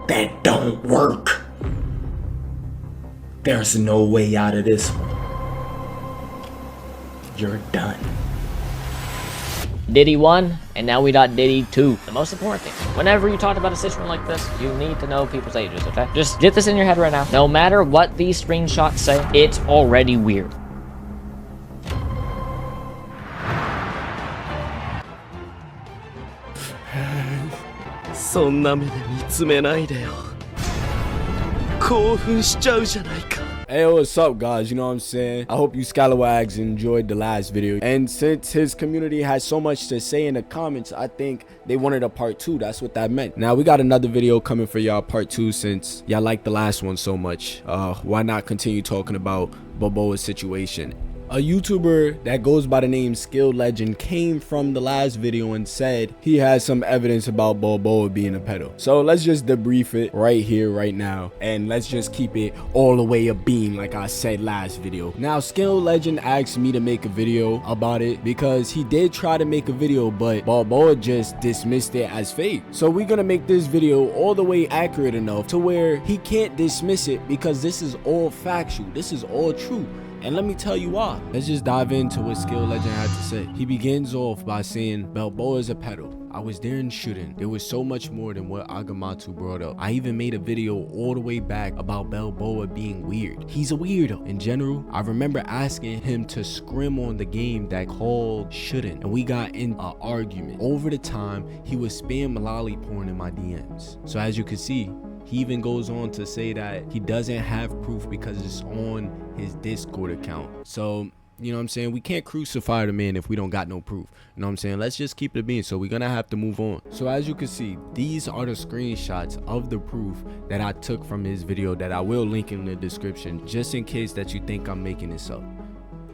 That don't work. There's no way out of this one. You're done. Diddy 1, and now we got Diddy 2. The most important thing, whenever you talk about a situation like this, you need to know people's ages, okay? Just get this in your head right now. No matter what these screenshots say, it's already weird. Hey, what's up, guys? You know what I'm saying? I hope you scalawags enjoyed the last video. And since his community has so much to say in the comments, I think they wanted a part 2. That's what that meant. Now, we got another video coming for y'all, part 2, since y'all liked the last one so much. Why not continue talking about Balboa's situation? A YouTuber that goes by the name Skilled Legend came from the last video and said he has some evidence about Balboa being a pedo. So let's just debrief it right here, right now, and let's just keep it all the way a beam like I said last video. Now, Skilled Legend asked me to make a video about it because he did try to make a video, but Balboa just dismissed it as fake. So we're gonna make this video all the way accurate enough to where he can't dismiss it because this is all factual. This is all true. And let me tell you why. Let's just dive into what Skilled Legend had to say. He begins off by saying, Balboa is a pedo. I was there and shooting. There was so much more than what Agamotto brought up. I even made a video all the way back about Balboa being weird. He's a weirdo. In general, I remember asking him to scrim on the game that called shouldn't, and we got in an argument. Over the time, he was spam lolly porn in my DMs. So as you can see, he even goes on to say that he doesn't have proof because it's on his Discord account. So, you know what I'm saying? We can't crucify the man if we don't got no proof. You know what I'm saying? Let's just keep it being. So we're gonna have to move on. So as you can see, these are the screenshots of the proof that I took from his video that I will link in the description, just in case that you think I'm making this up.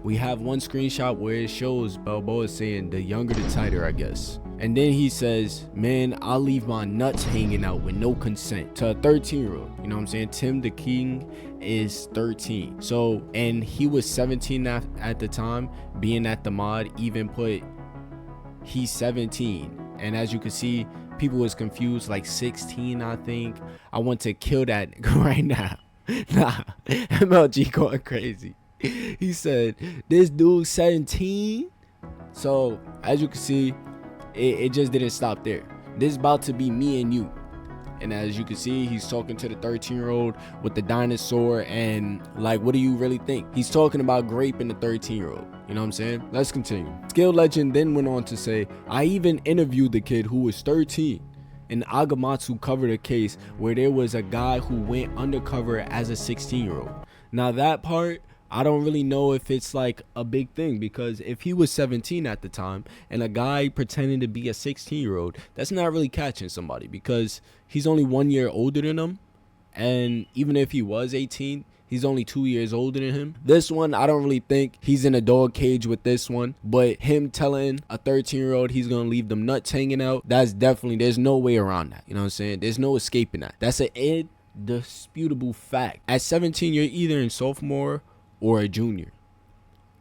We have one screenshot where it shows Balboa saying the younger the tighter, I guess. And then he says, man, I'll leave my nuts hanging out with no consent, to a 13-year-old. You know what I'm saying? Tim the King is 13. So, and he was 17 at the time, being at the mod even put he's 17. And as you can see, people was confused, like 16, I think. I want to kill that right now. Nah, MLG going crazy. He said, this dude's 17. So as you can see, it just didn't stop there. This is about to be me and you. And as you can see, he's talking to the 13-year-old with the dinosaur, and like, what do you really think? He's talking about graping the 13-year-old. You know what I'm saying? Let's continue. Skilled Legend then went on to say, I even interviewed the kid who was 13. And Agamotto covered a case where there was a guy who went undercover as a 16-year-old. Now that part, I don't really know if it's like a big thing, because if he was 17 at the time and a guy pretending to be a 16-year-old, that's not really catching somebody because he's only 1 year older than him. And even if he was 18, he's only 2 years older than him. This one, I don't really think he's in a dog cage with this one, but him telling a 13-year-old he's gonna leave them nuts hanging out, that's definitely, there's no way around that. You know what I'm saying? There's no escaping that. That's an indisputable fact. At 17, you're either in sophomore or a junior.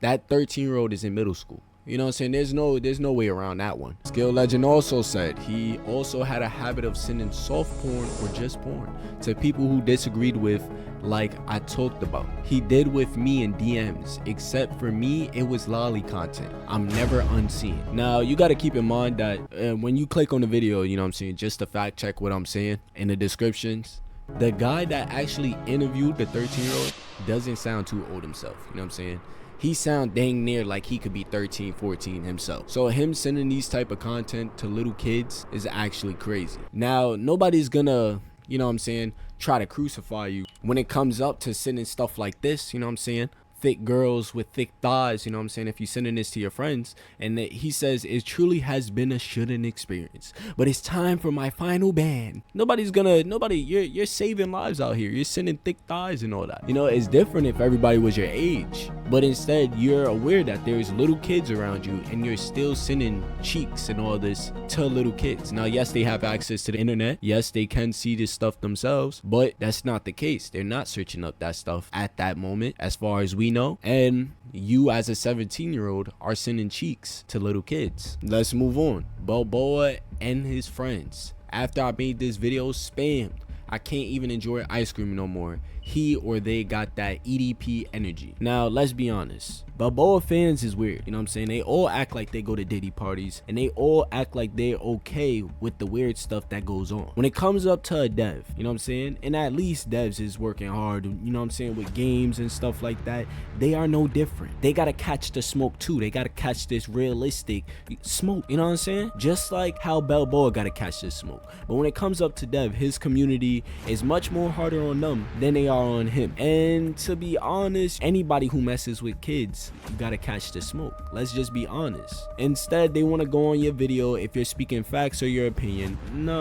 That 13-year-old is in middle school. You know what I'm saying? There's no way around that one. Skilled Legend also said he also had a habit of sending soft porn or just porn to people who disagreed with, like I talked about. He did with me in DMs, except for me, it was lolly content. I'm never unseen. Now, you got to keep in mind that when you click on the video, you know what I'm saying, just to fact check what I'm saying in the descriptions, the guy that actually interviewed the 13-year-old doesn't sound too old himself. You know what I'm saying? He sound dang near like he could be 13, 14 himself. So him sending these type of content to little kids is actually crazy. Now, nobody's gonna, you know what I'm saying, try to crucify you when it comes up to sending stuff like this, you know what I'm saying? Thick girls with thick thighs, you know what I'm saying, if you're sending this to your friends. And he says it truly has been a shouldn't experience, but it's time for my final ban. You're saving lives out here. You're sending thick thighs and all that. You know, it's different if everybody was your age, but instead you're aware that there's little kids around you and you're still sending cheeks and all this to little kids. Now, yes, they have access to the internet. Yes, they can see this stuff themselves, but that's not the case. They're not searching up that stuff at that moment, as far as we know. And you as a 17-year-old are sending cheeks to little kids. Let's move on. Balboa and his friends, after I made this video, spammed I can't even enjoy ice cream no more. He or they got that EDP energy. Now, let's be honest. Balboa fans is weird, you know what I'm saying? They all act like they go to Diddy parties, and they all act like they're okay with the weird stuff that goes on. When it comes up to a dev, you know what I'm saying? And at least devs is working hard, you know what I'm saying, with games and stuff like that. They are no different. They gotta catch the smoke too. They gotta catch this realistic smoke, you know what I'm saying? Just like how Balboa gotta catch this smoke. But when it comes up to dev, his community is much more harder on them than they are on him. And to be honest, anybody who messes with kids, you gotta catch the smoke. Let's just be honest. Instead, they want to go on your video if you're speaking facts or your opinion. No.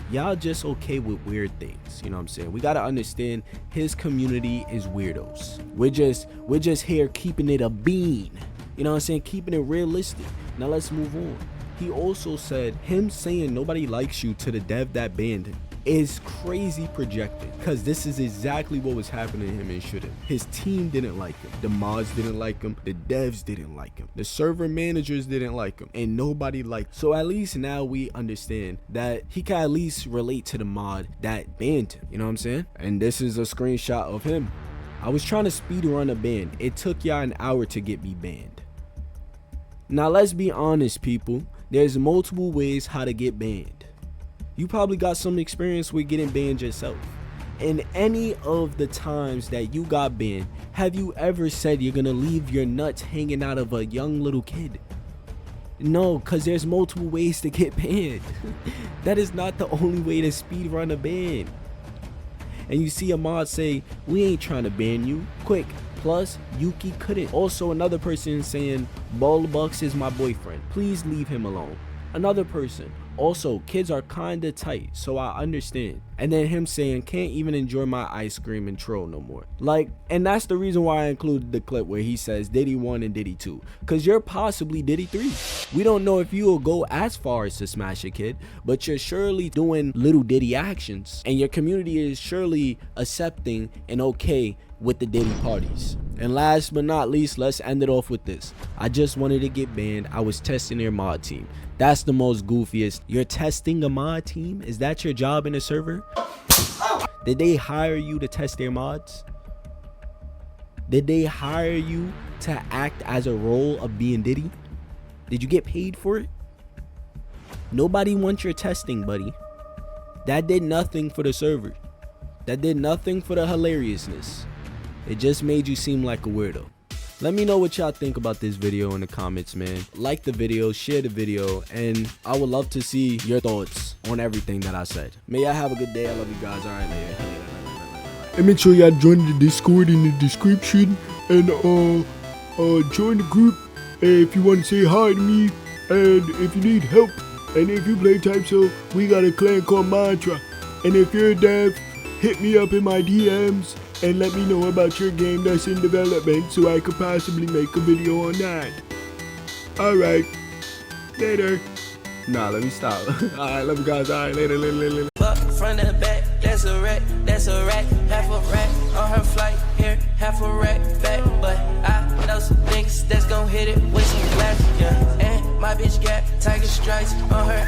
Y'all just okay with weird things, you know what I'm saying? We gotta understand his community is weirdos. We're just here keeping it a bean, you know what I'm saying, keeping it realistic. Now let's move on. He also said him saying nobody likes you to the dev that banned him is crazy projecting, because this is exactly what was happening to him and shouldn't. His team didn't like him, the mods didn't like him, the devs didn't like him, the server managers didn't like him, and nobody liked him. So at least now we understand that he can at least relate to the mod that banned him, you know what I'm saying? And this is a screenshot of him. I was trying to speed run a ban. It took y'all an hour to get me banned. Now let's be honest, people. There's multiple ways how to get banned. You probably got some experience with getting banned yourself. In any of the times that you got banned, have you ever said you're gonna leave your nuts hanging out of a young little kid? No, because there's multiple ways to get banned. That is not the only way to speed run a ban. And you see a mod say, we ain't trying to ban you, quick. Plus, Yuki couldn't. Also, another person saying, BALBOABTW is my boyfriend, please leave him alone. Another person, also, kids are kinda tight, so I understand. And then him saying, can't even enjoy my ice cream and troll no more. Like, and that's the reason why I included the clip where he says Diddy 1 and Diddy 2. Cause you're possibly Diddy 3. We don't know if you will go as far as to smash a kid, but you're surely doing little Diddy actions. And your community is surely accepting and okay with the Diddy parties. And last but not least, let's end it off with this. I just wanted to get banned. I was testing their mod team. That's the most goofiest. You're testing a mod team? Is that your job in a server? Did they hire you to test their mods? Did they hire you to act as a role of being Diddy? Did you get paid for it? Nobody wants your testing, buddy. That did nothing for the server. That did nothing for the hilariousness. It just made you seem like a weirdo. Let me know what y'all think about this video in the comments, man. Like the video, share the video, and I would love to see your thoughts on everything that I said. May y'all have a good day. I love you guys. All right, later. And make sure y'all join the Discord in the description, and join the group if you want to say hi to me, and if you need help, and if you play Type So, we got a clan called Mantra. And if you're a dev, hit me up in my DMs and let me know about your game that's in development so I could possibly make a video on that. Alright, later. Nah, let me stop. Alright, love you guys. Alright, later. Fuck front and back, that's a rack, half a rack on her flight here, half a rack back. But I know some niggas that's gon' hit it with some glass, yeah. And my bitch got tiger stripes on her